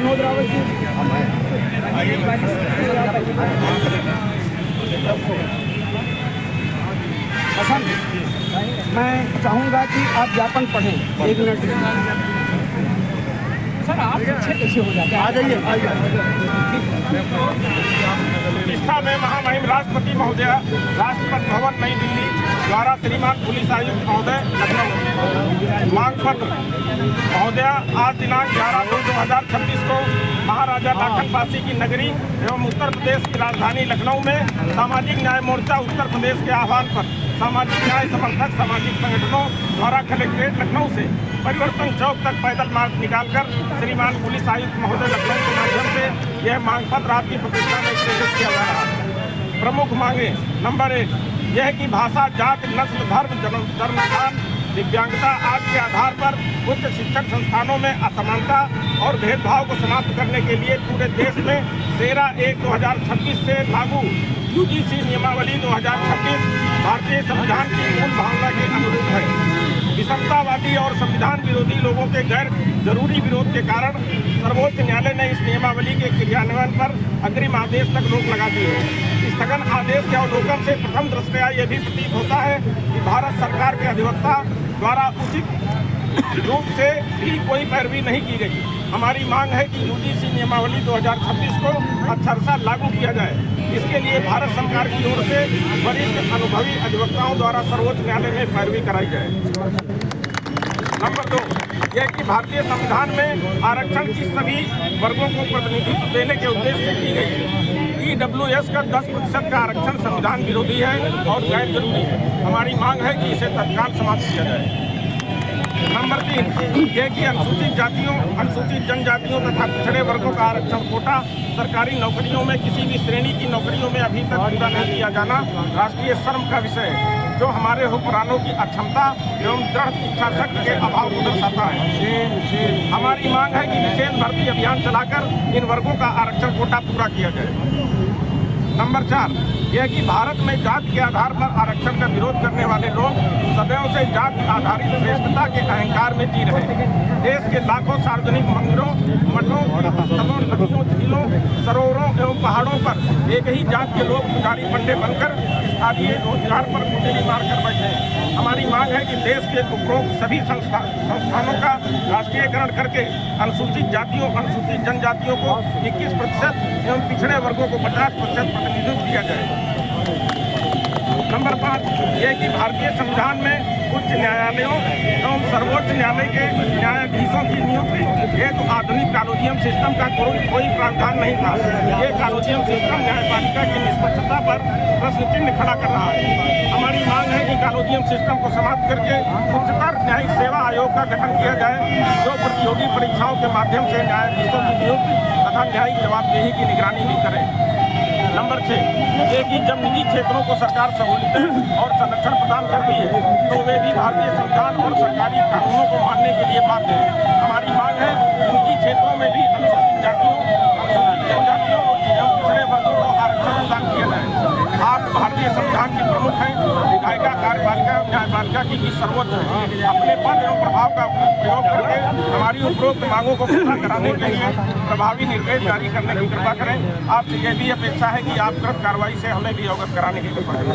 मनोज रावत जी। हसन, मैं चाहूँगा कि आप ज्ञापन पढ़ें 1 मिनट। सर आप पीछे कैसे हो जाते हैं? आ जाइए। प्रतिष्ठा में महामहिम राष्ट्रपति महोदय राष्ट्रपति भवन नई दिल्ली द्वारा श्रीमान पुलिस आयुक्त महोदय लखनऊ मांग पत्र महोदय आज दिनांक 11/2/2026 को महाराजा लाखन पासी की नगरी एवं उत्तर प्रदेश की राजधानी लखनऊ में सामाजिक न्याय मोर्चा उत्तर प्रदेश के आह्वान पर सामाजिक न्याय समर्थक सामाजिक संगठनों द्वारा कलेक्ट्रेट लखनऊ से परिवर्तन चौक तक पैदल मार्च निकालकर श्रीमान पुलिस आयुक्त महोदय लखनऊ के माध्यम से यह मांग पत्र आपकी प्रतिष्ठा में प्रेषित किया जा रहा है। प्रमुख मांगे नंबर 1 यह कि भाषा, जाति, नस्ल, धर्म, धर्म स्थान, दिव्यांगता आदि के आधार पर उच्च शिक्षण संस्थानों में असमानता और भेदभाव को समाप्त करने के लिए पूरे देश में 13/1/2026 से लागू UGC नियमावली 2026 भारतीय संविधान की मूल भावना के अनुरूप है। विषमतावादी और संविधान विरोधी लोगों के गैर जरूरी विरोध के कारण सर्वोच्च न्यायालय ने इस नियमावली के क्रियान्वयन पर अग्रिम आदेश तक रोक लगा दी है। स्थगन आदेश के अवलोकन से प्रथम दृष्टया यह भी प्रतीत होता है कि भारत सरकार के अधिवक्ता द्वारा उचित रूप से भी कोई पैरवी नहीं की गई। हमारी मांग है कि UGC नियमावली 2026 को अक्षरशः लागू किया जाए। इसके लिए भारत सरकार की ओर से वरिष्ठ अनुभवी अधिवक्ताओं द्वारा सर्वोच्च न्यायालय में पैरवी कराई जाए। नंबर 2 यह कि भारतीय संविधान में आरक्षण की सभी वर्गों को प्रतिनिधित्व देने के उद्देश्य से की गई EWS का 10% का आरक्षण संविधान विरोधी है और गैर जरूरी है। हमारी मांग है कि इसे तत्काल समाप्त किया जाए। नंबर 3 यह कि अनुसूचित जातियों, अनुसूचित जनजातियों तथा पिछड़े वर्गों का आरक्षण कोटा सरकारी नौकरियों में किसी भी श्रेणी की नौकरियों में अभी तक पूरा नहीं किया जाना राष्ट्रीय शर्म का विषय है, जो हमारे हुक्मरानों की अक्षमता एवं दृढ़ इच्छा शक्ति के अभाव को दर्शाता है। हमारी मांग है कि विशेष भर्ती अभियान चलाकर इन वर्गों का आरक्षण कोटा पूरा किया जाए। नंबर 4 यह कि भारत में जाति के आधार पर आरक्षण का विरोध करने वाले लोग सदैव से जाति आधारित श्रेष्ठता के अहंकार में जी रहे हैं। देश के लाखों सार्वजनिक मंदिरों, मठों, स्थलों, नदियों, झीलों, सरोवरों एवं पहाड़ों पर एक ही जाति के लोग पुजारी पंडे बनकर स्थानीय रोजगार पर कुंडली मारकर बैठे हैं। हमारी मांग है कि देश के उपरोक्त सभी संस्थानों का राष्ट्रीयकरण करके अनुसूचित जातियों, अनुसूचित जनजातियों को 21% एवं पिछड़े वर्गों को 50% प्रतिनिधित्व दिया जाए। नंबर 5 यह कि भारतीय संविधान में उच्च न्यायालयों एवं सर्वोच्च न्यायालय के न्यायाधीशों की नियुक्ति हेतु आधुनिक कॉलोजियम सिस्टम का कोई प्रावधान नहीं था। ये कॉलोजियम सिस्टम न्यायपालिका की निष्पक्षता पर प्रश्न चिन्ह खड़ा कर रहा है। हमारी मांग है कि कॉलोजियम सिस्टम को समाप्त करके उच्चतर न्यायिक सेवा आयोग का गठन किया जाए, जो प्रतियोगी परीक्षाओं के माध्यम से न्यायाधीशों की नियुक्ति तथा न्यायिक जवाबदेही की निगरानी भी करे। नंबर 6 ये कि जब निजी क्षेत्रों को सरकार सहूलियतें और संरक्षण प्रदान करती है तो वे भी भारतीय संविधान और सरकारी कानूनों को मानने के लिए बाध्य है। हमारी मांग है कि निजी क्षेत्रों में भी अनुसूचित जातियों, अनुसूचित जनजातियों एवं पिछड़े वर्गों को आरक्षण प्रदान किया जाए। आप भारतीय संविधान की प्रमुख हैं, विधायिका, कार्यपालिका, न्यायपालिका की सर्वोच्च है। अपने पद एवं प्रभाव का प्रयोग करके हमारी उपरोक्त मांगों को पूरा कराने के लिए प्रभावी निर्देश जारी करने की कृपा करें। आपसे यह भी अपेक्षा है कि आप तुरंत कार्रवाई से हमें भी अवगत कराने की कृपा करें।